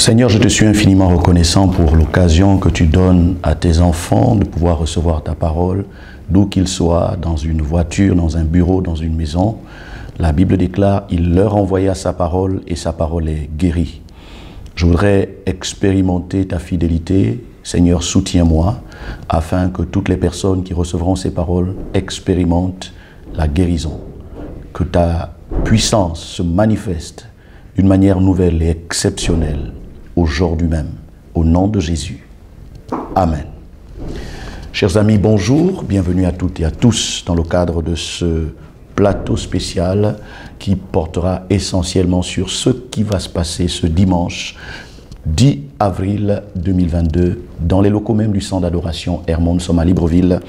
Seigneur, je te suis infiniment reconnaissant pour l'occasion que tu donnes à tes enfants de pouvoir recevoir ta parole, d'où qu'ils soient, dans une voiture, dans un bureau, dans une maison. La Bible déclare, il leur envoya sa parole et sa parole est guérie. Je voudrais expérimenter ta fidélité. Seigneur, soutiens-moi, afin que toutes les personnes qui recevront ces paroles expérimentent la guérison. Que ta puissance se manifeste d'une manière nouvelle et exceptionnelle aujourd'hui même, au nom de Jésus. Amen. Chers amis, bonjour, bienvenue à toutes et à tous dans le cadre de ce plateau spécial qui portera essentiellement sur ce qui va se passer ce dimanche 10 avril 2022 dans les locaux même du centre d'adoration Hermon, nous sommes à Libreville,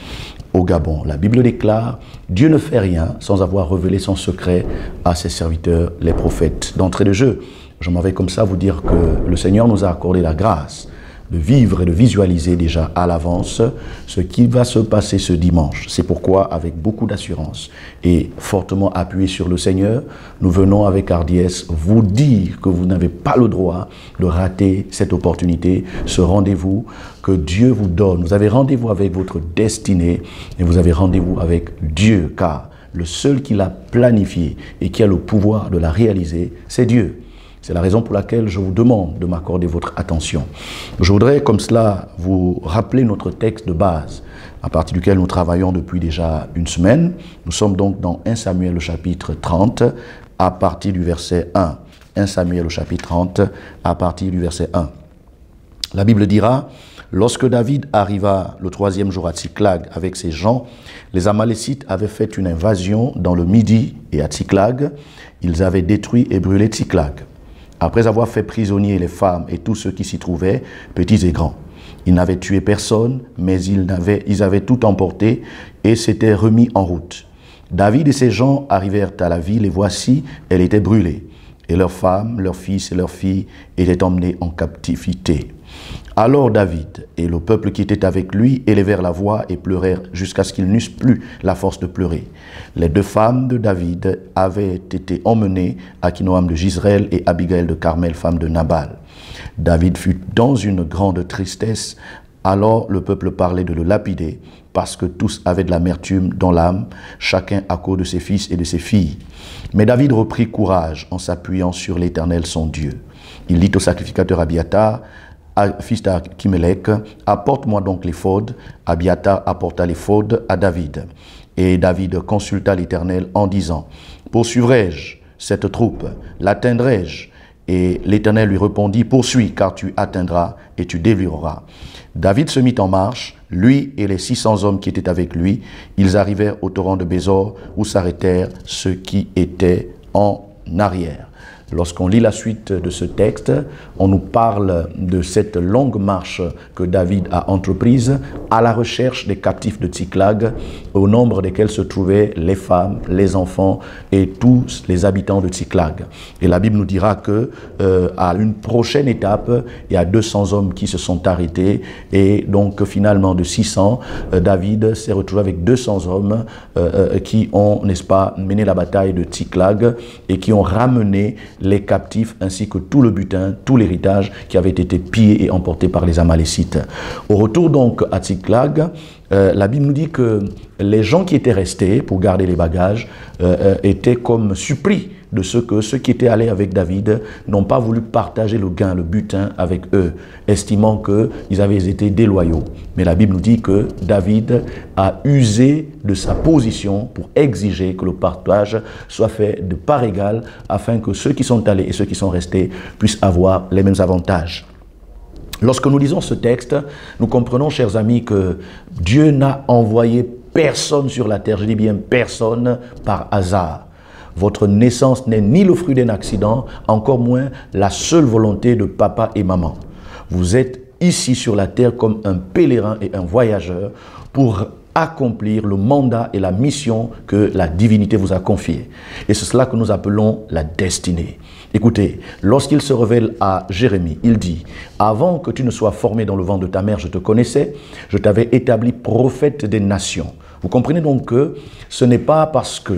au Gabon. La Bible déclare, Dieu ne fait rien sans avoir révélé son secret à ses serviteurs, les prophètes. D'entrée de jeu, je m'en vais comme ça vous dire que le Seigneur nous a accordé la grâce de vivre et de visualiser déjà à l'avance ce qui va se passer ce dimanche. C'est pourquoi, avec beaucoup d'assurance et fortement appuyé sur le Seigneur, nous venons avec hardiesse vous dire que vous n'avez pas le droit de rater cette opportunité, ce rendez-vous que Dieu vous donne. Vous avez rendez-vous avec votre destinée et vous avez rendez-vous avec Dieu, car le seul qui l'a planifié et qui a le pouvoir de la réaliser, c'est Dieu. C'est la raison pour laquelle je vous demande de m'accorder votre attention. Je voudrais comme cela vous rappeler notre texte de base, à partir duquel nous travaillons depuis déjà une semaine. Nous sommes donc dans 1 Samuel au chapitre 30, à partir du verset 1. 1 Samuel au chapitre 30, à partir du verset 1. La Bible dira, « Lorsque David arriva le 3e jour à Tsiklag avec ses gens, les Amalécites avaient fait une invasion dans le Midi et à Tsiklag. Ils avaient détruit et brûlé Tsiklag. Après avoir fait prisonniers les femmes et tous ceux qui s'y trouvaient, petits et grands. Ils n'avaient tué personne, mais ils avaient tout emporté et s'étaient remis en route. David et ses gens arrivèrent à la ville et voici, elle était brûlée. Et leurs femmes, leurs fils et leurs filles étaient emmenés en captivité. Alors David et le peuple qui était avec lui élevèrent la voix et pleurèrent jusqu'à ce qu'ils n'eussent plus la force de pleurer. Les 2 femmes de David avaient été emmenées, Akinoam de Jizreel et Abigail de Carmel, femme de Nabal. David fut dans une grande tristesse. Alors le peuple parlait de le lapider, parce que tous avaient de l'amertume dans l'âme, chacun à cause de ses fils et de ses filles. Mais David reprit courage en s'appuyant sur l'Éternel son Dieu. Il dit au sacrificateur Abiatar, fils d'Achimelech, apporte-moi donc l'éphod. Abiatar apporta l'éphod à David. Et David consulta l'Éternel en disant, poursuivrai-je cette troupe? L'atteindrai-je? Et l'Éternel lui répondit, poursuis, car tu atteindras et tu délivreras. David se mit en marche, lui et les 600 hommes qui étaient avec lui. Ils arrivèrent au torrent de Bézor, où s'arrêtèrent ceux qui étaient en arrière. Lorsqu'on lit la suite de ce texte, on nous parle de cette longue marche que David a entreprise à la recherche des captifs de Tsiklag, au nombre desquels se trouvaient les femmes, les enfants et tous les habitants de Tsiklag. Et la Bible nous dira que à une prochaine étape, il y a 200 hommes qui se sont arrêtés et donc finalement de 600, David s'est retrouvé avec 200 hommes qui ont, n'est-ce pas, mené la bataille de Tsiklag et qui ont ramené les captifs ainsi que tout le butin, tout l'héritage qui avait été pillé et emporté par les Amalécites. Au retour donc à Tsiklag, la Bible nous dit que les gens qui étaient restés pour garder les bagages étaient comme surpris de ce que ceux qui étaient allés avec David n'ont pas voulu partager le gain, le butin avec eux, estimant qu'ils avaient été déloyaux. Mais la Bible nous dit que David a usé de sa position pour exiger que le partage soit fait de part égale afin que ceux qui sont allés et ceux qui sont restés puissent avoir les mêmes avantages. Lorsque nous lisons ce texte, nous comprenons, chers amis, que Dieu n'a envoyé personne sur la terre, je dis bien personne, par hasard. Votre naissance n'est ni le fruit d'un accident, encore moins la seule volonté de papa et maman. Vous êtes ici sur la terre comme un pèlerin et un voyageur pour accomplir le mandat et la mission que la divinité vous a confiée. Et c'est cela que nous appelons la destinée. Écoutez, lorsqu'il se révèle à Jérémie, il dit « Avant que tu ne sois formé dans le ventre de ta mère, je te connaissais, je t'avais établi prophète des nations. Vous comprenez donc que ce n'est pas parce que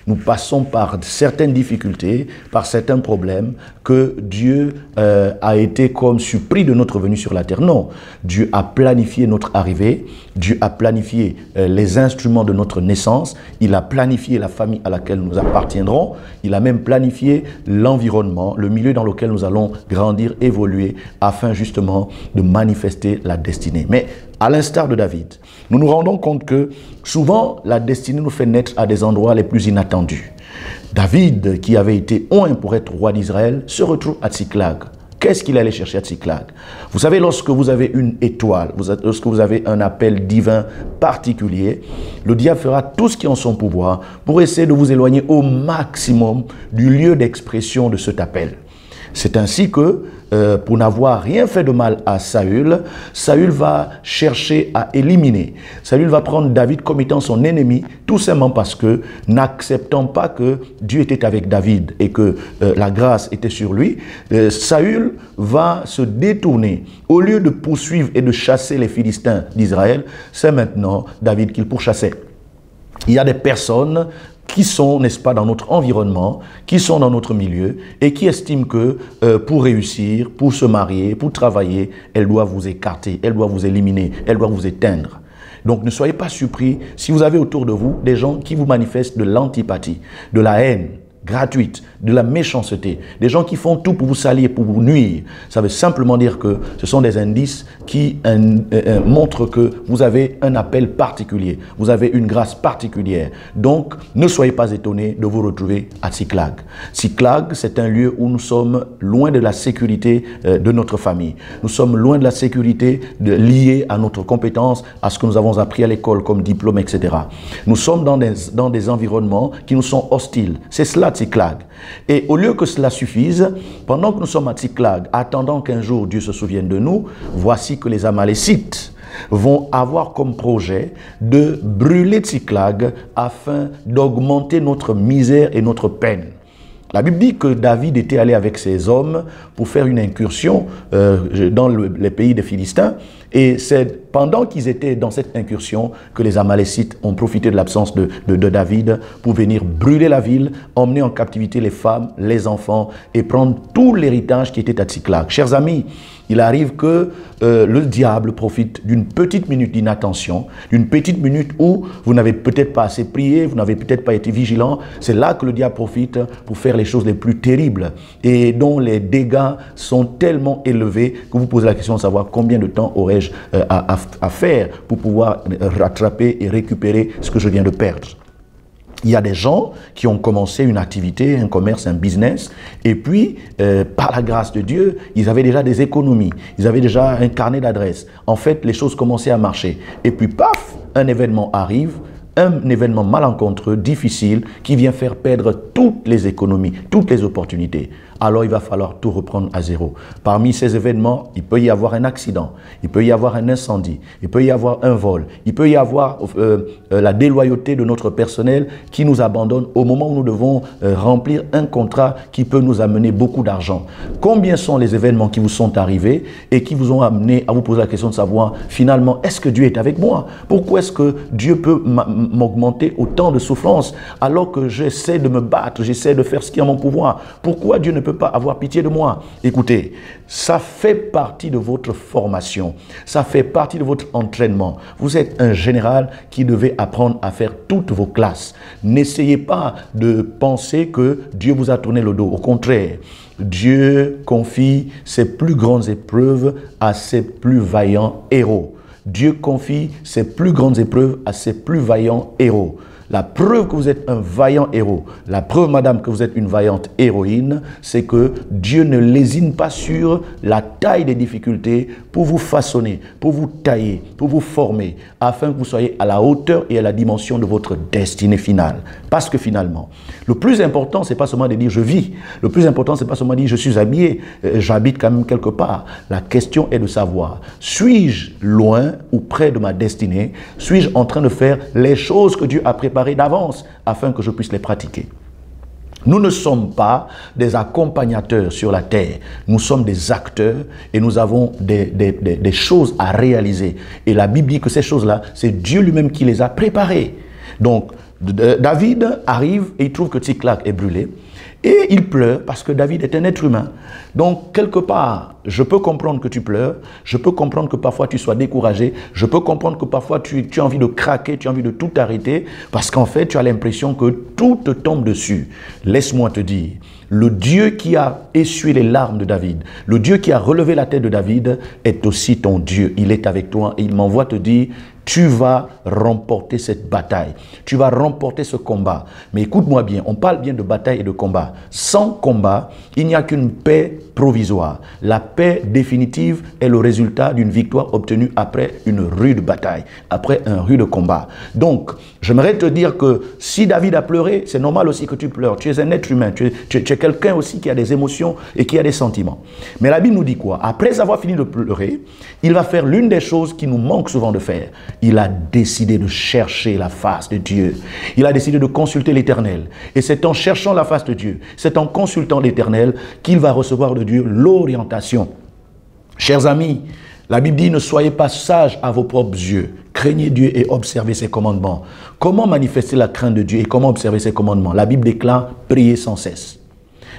nous passons par certaines difficultés, par certains problèmes, que Dieu a été comme surpris de notre venue sur la terre. Non, Dieu a planifié notre arrivée, Dieu a planifié les instruments de notre naissance, il a planifié la famille à laquelle nous appartiendrons, il a même planifié l'environnement, le milieu dans lequel nous allons grandir, évoluer, afin justement de manifester la destinée. Mais à l'instar de David, nous nous rendons compte que souvent la destinée nous fait naître à des endroits les plus inattendus. David, qui avait été oint pour être roi d'Israël, se retrouve à Tsiklag. Qu'est-ce qu'il allait chercher à Tsiklag? Vous savez, lorsque vous avez une étoile, lorsque vous avez un appel divin particulier, le diable fera tout ce qui est en son pouvoir pour essayer de vous éloigner au maximum du lieu d'expression de cet appel. C'est ainsi que, pour n'avoir rien fait de mal à Saül, Saül va chercher à éliminer. Saül va prendre David comme étant son ennemi, tout simplement parce que, n'acceptant pas que Dieu était avec David et que la grâce était sur lui, Saül va se détourner. Au lieu de poursuivre et de chasser les Philistins d'Israël, c'est maintenant David qu'il pourchassait. Il y a des personnes qui sont, n'est-ce pas, dans notre environnement, qui sont dans notre milieu et qui estiment que pour réussir, pour se marier, pour travailler, elles doivent vous écarter, elles doivent vous éliminer, elles doivent vous éteindre. Donc ne soyez pas surpris si vous avez autour de vous des gens qui vous manifestent de l'antipathie, de la haine gratuite, de la méchanceté, des gens qui font tout pour vous salir, pour vous nuire. Ça veut simplement dire que ce sont des indices qui montrent que vous avez un appel particulier, vous avez une grâce particulière. Donc, ne soyez pas étonnés de vous retrouver à Tsiklag. Tsiklag, c'est un lieu où nous sommes loin de la sécurité de notre famille. Nous sommes loin de la sécurité liée à notre compétence, à ce que nous avons appris à l'école comme diplôme, etc. Nous sommes dans des environnements qui nous sont hostiles. C'est cela, Tsiklag. Et au lieu que cela suffise, pendant que nous sommes à Tsiklag, attendant qu'un jour Dieu se souvienne de nous, voici que les Amalécites vont avoir comme projet de brûler Tsiklag afin d'augmenter notre misère et notre peine. La Bible dit que David était allé avec ses hommes pour faire une incursion dans les pays des Philistins. Et c'est pendant qu'ils étaient dans cette incursion que les Amalécites ont profité de l'absence de David pour venir brûler la ville, emmener en captivité les femmes, les enfants et prendre tout l'héritage qui était à Tsiklag. Chers amis, il arrive que le diable profite d'une petite minute d'inattention, d'une petite minute où vous n'avez peut-être pas assez prié, vous n'avez peut-être pas été vigilant. C'est là que le diable profite pour faire les choses les plus terribles et dont les dégâts sont tellement élevés que vous posez la question de savoir combien de temps aurais-je à faire pour pouvoir rattraper et récupérer ce que je viens de perdre. Il y a des gens qui ont commencé une activité, un commerce, un business, et puis, par la grâce de Dieu, ils avaient déjà des économies, ils avaient déjà un carnet d'adresses. En fait, les choses commençaient à marcher. Et puis, paf, un événement arrive, un événement malencontreux, difficile, qui vient faire perdre toutes les économies, toutes les opportunités. Alors il va falloir tout reprendre à zéro. Parmi ces événements, il peut y avoir un accident, il peut y avoir un incendie, il peut y avoir un vol, il peut y avoir la déloyauté de notre personnel qui nous abandonne au moment où nous devons remplir un contrat qui peut nous amener beaucoup d'argent. Combien sont les événements qui vous sont arrivés et qui vous ont amené à vous poser la question de savoir finalement, est-ce que Dieu est avec moi? Pourquoi est-ce que Dieu peut m'augmenter autant de souffrances alors que j'essaie de me battre, j'essaie de faire ce qui est en mon pouvoir? Pourquoi Dieu ne peut pas avoir pitié de moi? Écoutez, ça fait partie de votre formation, ça fait partie de votre entraînement. Vous êtes un général qui devait apprendre à faire toutes vos classes. N'essayez pas de penser que Dieu vous a tourné le dos. Au contraire, Dieu confie ses plus grandes épreuves à ses plus vaillants héros. Dieu confie ses plus grandes épreuves à ses plus vaillants héros. La preuve que vous êtes un vaillant héros, la preuve, madame, que vous êtes une vaillante héroïne, c'est que Dieu ne lésine pas sur la taille des difficultés pour vous façonner, pour vous tailler, pour vous former, afin que vous soyez à la hauteur et à la dimension de votre destinée finale. Parce que finalement, le plus important, c'est pas seulement de dire je vis. Le plus important, c'est pas seulement de dire je suis habillé, j'habite quand même quelque part. La question est de savoir, suis-je loin ou près de ma destinée? Suis-je en train de faire les choses que Dieu a préparées d'avance afin que je puisse les pratiquer? Nous ne sommes pas des accompagnateurs sur la terre. Nous sommes des acteurs et nous avons des choses à réaliser. Et la Bible dit que ces choses-là, c'est Dieu lui-même qui les a préparées. Donc, David arrive et il trouve que Tsiklag est brûlé. Et il pleure parce que David est un être humain. Donc, quelque part, je peux comprendre que tu pleures. Je peux comprendre que parfois tu sois découragé. Je peux comprendre que parfois tu as envie de craquer, tu as envie de tout arrêter. Parce qu'en fait, tu as l'impression que tout te tombe dessus. Laisse-moi te dire, le Dieu qui a essuyé les larmes de David, le Dieu qui a relevé la tête de David est aussi ton Dieu. Il est avec toi et il m'envoie te dire, tu vas remporter cette bataille. Tu vas remporter ce combat. Mais écoute-moi bien, on parle bien de bataille et de combat. Sans combat, il n'y a qu'une paix provisoire. La paix définitive est le résultat d'une victoire obtenue après une rude bataille, après un rude combat. Donc, j'aimerais te dire que si David a pleuré, c'est normal aussi que tu pleures. Tu es un être humain, tu es quelqu'un aussi qui a des émotions et qui a des sentiments. Mais la Bible nous dit quoi? Après avoir fini de pleurer, il va faire l'une des choses qui nous manque souvent de faire. Il a décidé de chercher la face de Dieu. Il a décidé de consulter l'Éternel. Et c'est en cherchant la face de Dieu, c'est en consultant l'Éternel qu'il va recevoir de Dieu l'orientation. Chers amis, la Bible dit, ne soyez pas sages à vos propres yeux. Craignez Dieu et observez ses commandements. Comment manifester la crainte de Dieu et comment observer ses commandements? La Bible déclare, priez sans cesse.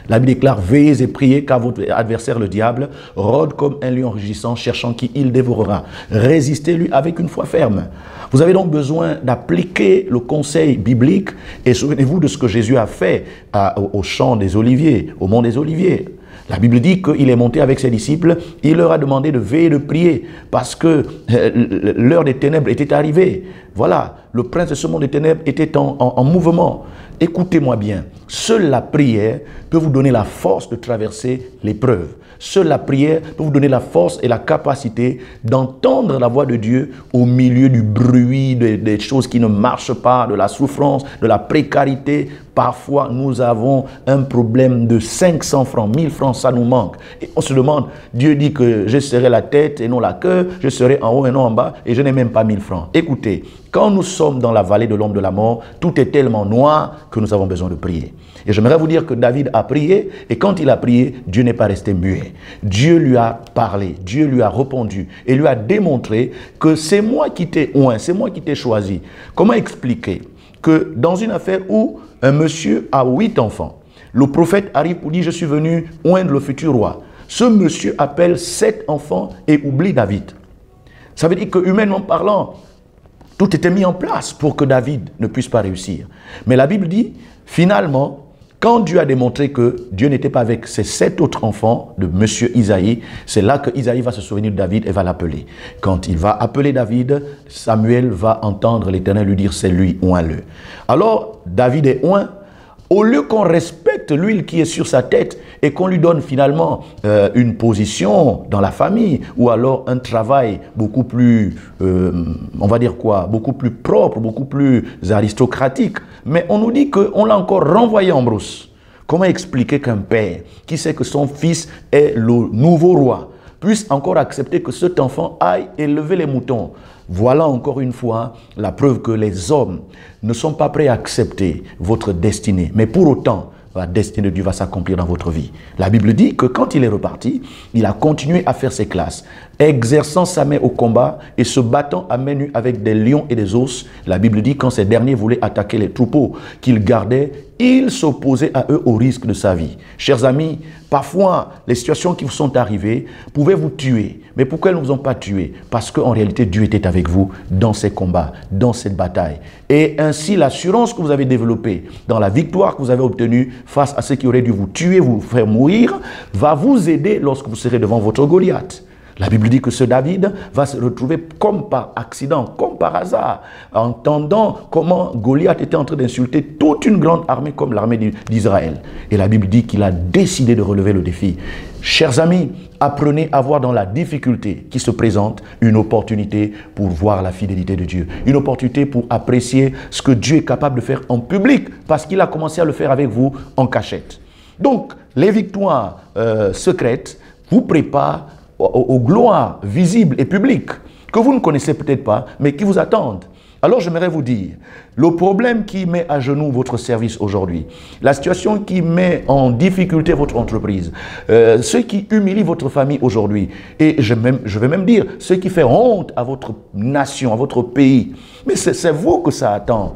La Bible déclare, veillez et priez car votre adversaire le diable rôde comme un lion rugissant cherchant qui il dévorera. Résistez-lui avec une foi ferme. Vous avez donc besoin d'appliquer le conseil biblique et souvenez-vous de ce que Jésus a fait au champ des Oliviers, au mont des Oliviers. La Bible dit qu'il est monté avec ses disciples, il leur a demandé de veiller et de prier parce que l'heure des ténèbres était arrivée. Voilà, le prince de ce monde des ténèbres était en mouvement. Écoutez-moi bien, seule la prière peut vous donner la force de traverser l'épreuve. Seule la prière peut vous donner la force et la capacité d'entendre la voix de Dieu au milieu du bruit, des choses qui ne marchent pas, de la souffrance, de la précarité. Parfois, nous avons un problème de 500 francs, 1000 francs, ça nous manque. Et on se demande, Dieu dit que je serai la tête et non la queue, je serai en haut et non en bas, et je n'ai même pas 1000 francs. Écoutez, quand nous sommes dans la vallée de l'ombre de la mort, tout est tellement noir que nous avons besoin de prier. Et j'aimerais vous dire que David a prié, et quand il a prié, Dieu n'est pas resté muet. Dieu lui a parlé, Dieu lui a répondu, et lui a démontré que c'est moi qui t'ai oint, c'est moi qui t'ai choisi. Comment expliquer que dans une affaire où un monsieur a 8 enfants, le prophète arrive pour dire, je suis venu oindre le futur roi. Ce monsieur appelle 7 enfants et oublie David. Ça veut dire que humainement parlant, tout était mis en place pour que David ne puisse pas réussir. Mais la Bible dit, finalement, quand Dieu a démontré que Dieu n'était pas avec ses 7 autres enfants de monsieur Isaïe, c'est là que Isaïe va se souvenir de David et va l'appeler. Quand il va appeler David, Samuel va entendre l'Éternel lui dire, c'est lui, oint-le. Alors, David est oint. Au lieu qu'on respecte l'huile qui est sur sa tête et qu'on lui donne finalement une position dans la famille ou alors un travail beaucoup plus, on va dire quoi, beaucoup plus propre, beaucoup plus aristocratique, mais on nous dit qu'on l'a encore renvoyé en brousse. Comment expliquer qu'un père qui sait que son fils est le nouveau roi puisse encore accepter que cet enfant aille élever les moutons? Voilà encore une fois la preuve que les hommes ne sont pas prêts à accepter votre destinée. Mais pour autant, la destinée de Dieu va s'accomplir dans votre vie. La Bible dit que quand il est reparti, il a continué à faire ses classes, exerçant sa main au combat et se battant à main nue avec des lions et des ours. La Bible dit quand ces derniers voulaient attaquer les troupeaux qu'il gardait, il s'opposait à eux au risque de sa vie. Chers amis, parfois, les situations qui vous sont arrivées pouvaient vous tuer. Mais pourquoi elles ne vous ont pas tué? Parce qu'en réalité, Dieu était avec vous dans ces combats, dans cette bataille. Et ainsi, l'assurance que vous avez développée dans la victoire que vous avez obtenue face à ceux qui auraient dû vous tuer, vous faire mourir, va vous aider lorsque vous serez devant votre Goliath. La Bible dit que ce David va se retrouver comme par accident, comme par hasard, entendant comment Goliath était en train d'insulter toute une grande armée comme l'armée d'Israël. Et la Bible dit qu'il a décidé de relever le défi. Chers amis, apprenez à voir dans la difficulté qui se présente une opportunité pour voir la fidélité de Dieu. Une opportunité pour apprécier ce que Dieu est capable de faire en public parce qu'il a commencé à le faire avec vous en cachette. Donc, les victoires secrètes vous préparent aux gloires visibles et publiques que vous ne connaissez peut-être pas, mais qui vous attendent. Alors j'aimerais vous dire, le problème qui met à genoux votre service aujourd'hui, la situation qui met en difficulté votre entreprise, ce qui humilie votre famille aujourd'hui, et je vais même dire, ce qui fait honte à votre nation, à votre pays, mais c'est vous que ça attend.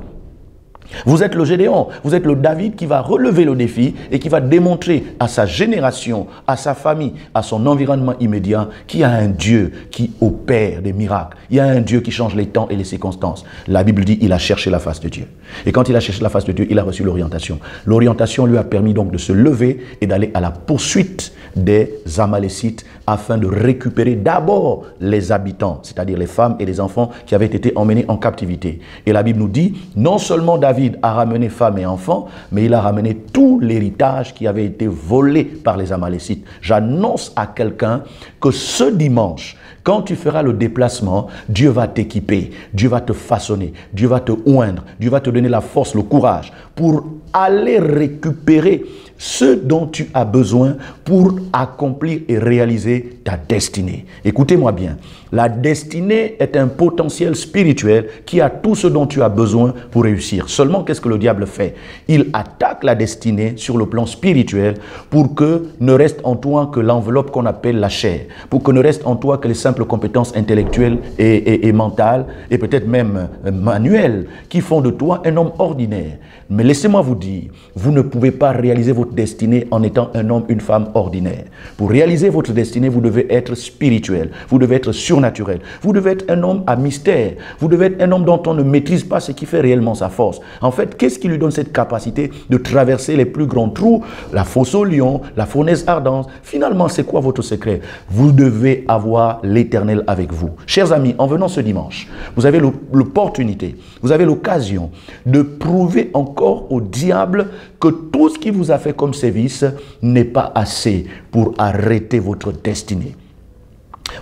Vous êtes le Gédéon, vous êtes le David qui va relever le défi et qui va démontrer à sa génération, à sa famille, à son environnement immédiat qu'il y a un Dieu qui opère des miracles. Il y a un Dieu qui change les temps et les circonstances. La Bible dit qu'il a cherché la face de Dieu. Et quand il a cherché la face de Dieu, il a reçu l'orientation. L'orientation lui a permis donc de se lever et d'aller à la poursuite des Amalécites afin de récupérer d'abord les habitants, c'est-à-dire les femmes et les enfants qui avaient été emmenés en captivité. Et la Bible nous dit, non seulement David a ramené femmes et enfants, mais il a ramené tout l'héritage qui avait été volé par les Amalécites. J'annonce à quelqu'un que ce dimanche, quand tu feras le déplacement, Dieu va t'équiper, Dieu va te façonner, Dieu va te oindre, Dieu va te donner la force, le courage pour aller récupérer ce dont tu as besoin pour accomplir et réaliser ta destinée. Écoutez-moi bien, la destinée est un potentiel spirituel qui a tout ce dont tu as besoin pour réussir. Seulement, qu'est-ce que le diable fait? Il attaque la destinée sur le plan spirituel pour que ne reste en toi que l'enveloppe qu'on appelle la chair, pour que ne reste en toi que les simples compétences intellectuelles et mentales et peut-être même manuelles qui font de toi un homme ordinaire. Mais laissez-moi vous dire, vous ne pouvez pas réaliser votre destinée en étant un homme, une femme ordinaire. Pour réaliser votre destinée, vous devez être spirituel, vous devez être surnaturel, vous devez être un homme à mystère, vous devez être un homme dont on ne maîtrise pas ce qui fait réellement sa force. En fait, qu'est-ce qui lui donne cette capacité de traverser les plus grands trous, la fosse au lion, la fournaise ardente? Finalement, c'est quoi votre secret? Vous devez avoir l'Éternel avec vous. Chers amis, en venant ce dimanche, vous avez l'opportunité, vous avez l'occasion de prouver encore au diable que tout ce qui vous a fait comme sévice n'est pas assez pour arrêter votre destinée.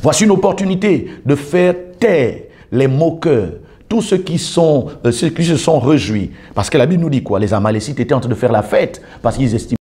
Voici une opportunité de faire taire les moqueurs, tous ceux qui se sont réjouis. Parce que la Bible nous dit quoi? Les Amalécites étaient en train de faire la fête parce qu'ils estimaient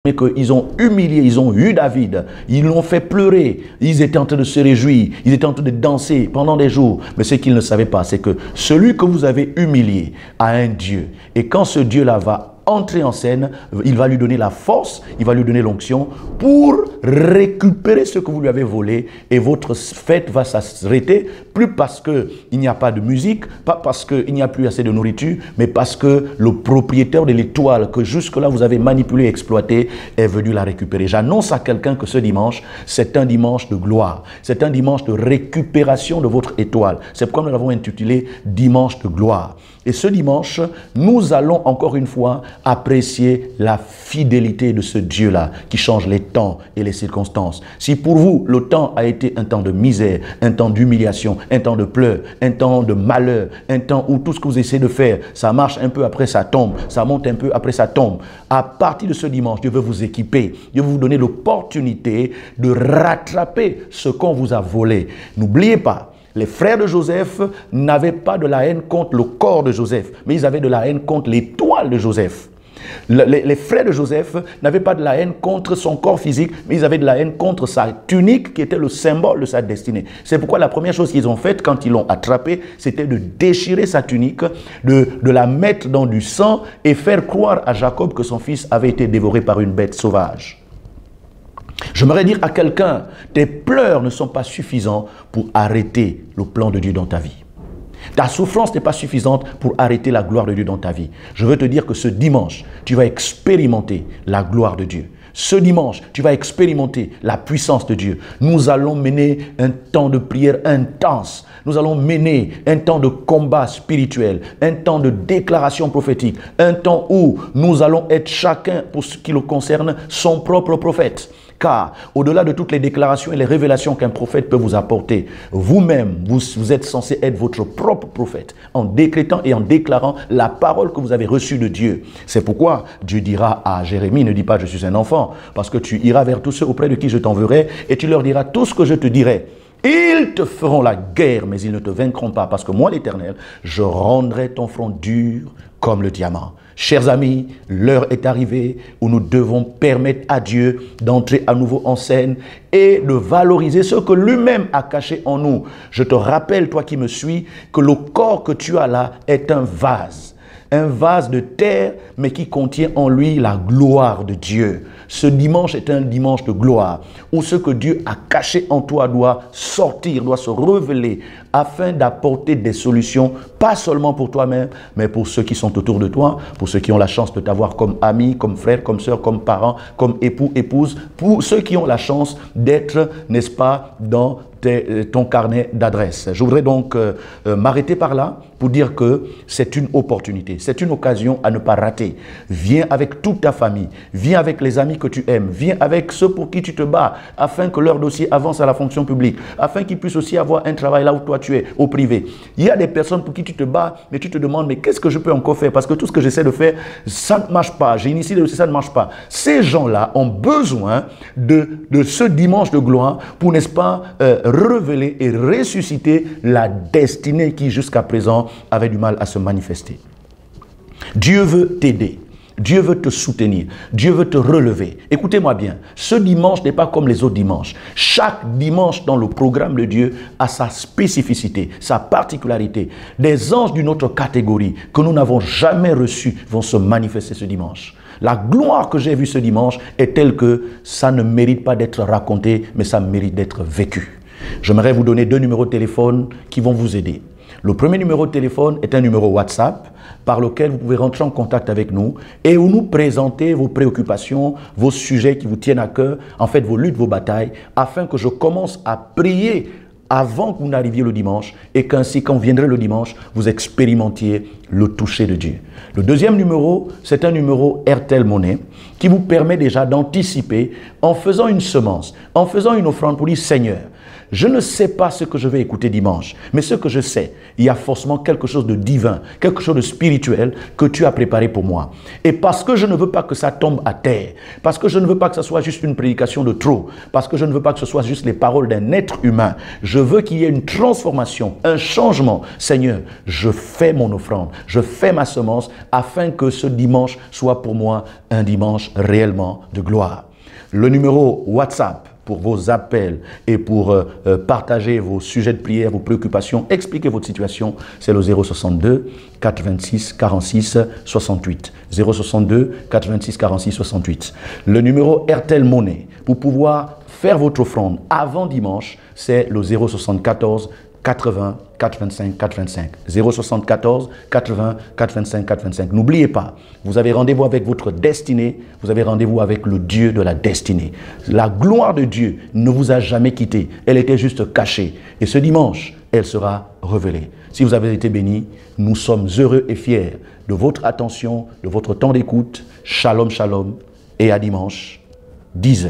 qu'ils ont humilié, ils ont eu David, ils l'ont fait pleurer, ils étaient en train de se réjouir, ils étaient en train de danser pendant des jours. Mais ce qu'ils ne savaient pas, c'est que celui que vous avez humilié a un Dieu. Et quand ce Dieu-là va entrer en scène, il va lui donner la force, il va lui donner l'onction pour récupérer ce que vous lui avez volé et votre fête va s'arrêter, plus parce qu'il n'y a pas de musique, pas parce qu'il n'y a plus assez de nourriture, mais parce que le propriétaire de l'étoile que jusque-là vous avez manipulé et exploité est venu la récupérer. J'annonce à quelqu'un que ce dimanche, c'est un dimanche de gloire, c'est un dimanche de récupération de votre étoile. C'est pourquoi nous l'avons intitulé Dimanche de gloire. Et ce dimanche, nous allons encore une fois apprécier la fidélité de ce Dieu-là qui change les temps et les circonstances. Si pour vous, le temps a été un temps de misère, un temps d'humiliation, un temps de pleurs, un temps de malheur, un temps où tout ce que vous essayez de faire, ça marche un peu après ça tombe, ça monte un peu après ça tombe. À partir de ce dimanche, Dieu veut vous équiper, Dieu veut vous donner l'opportunité de rattraper ce qu'on vous a volé. N'oubliez pas, les frères de Joseph n'avaient pas de la haine contre le corps de Joseph, mais ils avaient de la haine contre l'étoile de Joseph. Les frères de Joseph n'avaient pas de la haine contre son corps physique, mais ils avaient de la haine contre sa tunique qui était le symbole de sa destinée. C'est pourquoi la première chose qu'ils ont faite quand ils l'ont attrapé, c'était de déchirer sa tunique, de la mettre dans du sang et faire croire à Jacob que son fils avait été dévoré par une bête sauvage. J'aimerais dire à quelqu'un, tes pleurs ne sont pas suffisants pour arrêter le plan de Dieu dans ta vie. Ta souffrance n'est pas suffisante pour arrêter la gloire de Dieu dans ta vie. Je veux te dire que ce dimanche, tu vas expérimenter la gloire de Dieu. Ce dimanche, tu vas expérimenter la puissance de Dieu. Nous allons mener un temps de prière intense. Nous allons mener un temps de combat spirituel, un temps de déclaration prophétique, un temps où nous allons être chacun, pour ce qui le concerne, son propre prophète. Car au-delà de toutes les déclarations et les révélations qu'un prophète peut vous apporter, vous-même, vous êtes censé être votre propre prophète en décrétant et en déclarant la parole que vous avez reçue de Dieu. C'est pourquoi Dieu dira à Jérémie, ne dis pas je suis un enfant, parce que tu iras vers tous ceux auprès de qui je t'enverrai et tu leur diras tout ce que je te dirai. Ils te feront la guerre, mais ils ne te vaincront pas, parce que moi, l'Éternel, je rendrai ton front dur comme le diamant. Chers amis, l'heure est arrivée où nous devons permettre à Dieu d'entrer à nouveau en scène et de valoriser ce que lui-même a caché en nous. Je te rappelle, toi qui me suis, que le corps que tu as là est un vase de terre, mais qui contient en lui la gloire de Dieu. Ce dimanche est un dimanche de gloire, où ce que Dieu a caché en toi doit sortir, doit se révéler, afin d'apporter des solutions, pas seulement pour toi-même, mais pour ceux qui sont autour de toi, pour ceux qui ont la chance de t'avoir comme ami, comme frère, comme soeur, comme parent, comme époux, épouse, pour ceux qui ont la chance d'être, n'est-ce pas, dans ton carnet d'adresse. Je voudrais donc m'arrêter par là pour dire que c'est une opportunité, c'est une occasion à ne pas rater. Viens avec toute ta famille, viens avec les amis que tu aimes, viens avec ceux pour qui tu te bats, afin que leur dossier avance à la fonction publique, afin qu'ils puissent aussi avoir un travail là où toi tu es, au privé. Il y a des personnes pour qui tu te bats, mais tu te demandes, mais qu'est-ce que je peux encore faire? Parce que tout ce que j'essaie de faire, ça ne marche pas. J'ai initié le dossier, ça ne marche pas. Ces gens-là ont besoin de ce dimanche de gloire pour, n'est-ce pas, révéler et ressusciter la destinée qui jusqu'à présent avait du mal à se manifester. Dieu veut t'aider. Dieu veut te soutenir. Dieu veut te relever. Écoutez-moi bien, ce dimanche n'est pas comme les autres dimanches. Chaque dimanche dans le programme de Dieu a sa spécificité, sa particularité. Des anges d'une autre catégorie que nous n'avons jamais reçus vont se manifester ce dimanche. La gloire que j'ai vue ce dimanche est telle que ça ne mérite pas d'être raconté, mais ça mérite d'être vécu. J'aimerais vous donner 2 numéros de téléphone qui vont vous aider. Le premier numéro de téléphone est un numéro WhatsApp par lequel vous pouvez rentrer en contact avec nous et où nous présenter vos préoccupations, vos sujets qui vous tiennent à cœur, en fait vos luttes, vos batailles, afin que je commence à prier avant que vous n'arriviez le dimanche et qu'ainsi, quand vous viendrez le dimanche, vous expérimentiez le toucher de Dieu. Le deuxième numéro, c'est un numéro Airtel Money qui vous permet déjà d'anticiper en faisant une semence, en faisant une offrande pour dire Seigneur, je ne sais pas ce que je vais écouter dimanche, mais ce que je sais, il y a forcément quelque chose de divin, quelque chose de spirituel que tu as préparé pour moi. Et parce que je ne veux pas que ça tombe à terre, parce que je ne veux pas que ce soit juste une prédication de trop, parce que je ne veux pas que ce soit juste les paroles d'un être humain, je veux qu'il y ait une transformation, un changement. Seigneur, je fais mon offrande, je fais ma semence afin que ce dimanche soit pour moi un dimanche réellement de gloire. Le numéro WhatsApp pour vos appels et pour partager vos sujets de prière, vos préoccupations, expliquer votre situation, c'est le 062 426 46 68. 062 426 46 68. Le numéro Airtel Money pour pouvoir faire votre offrande avant dimanche, c'est le 074 80 425 425. 074 80 425 425. N'oubliez pas, vous avez rendez-vous avec votre destinée, vous avez rendez-vous avec le Dieu de la destinée. La gloire de Dieu ne vous a jamais quitté, elle était juste cachée. Et ce dimanche, elle sera révélée. Si vous avez été bénis, nous sommes heureux et fiers de votre attention, de votre temps d'écoute. Shalom, shalom et à dimanche, 10 h.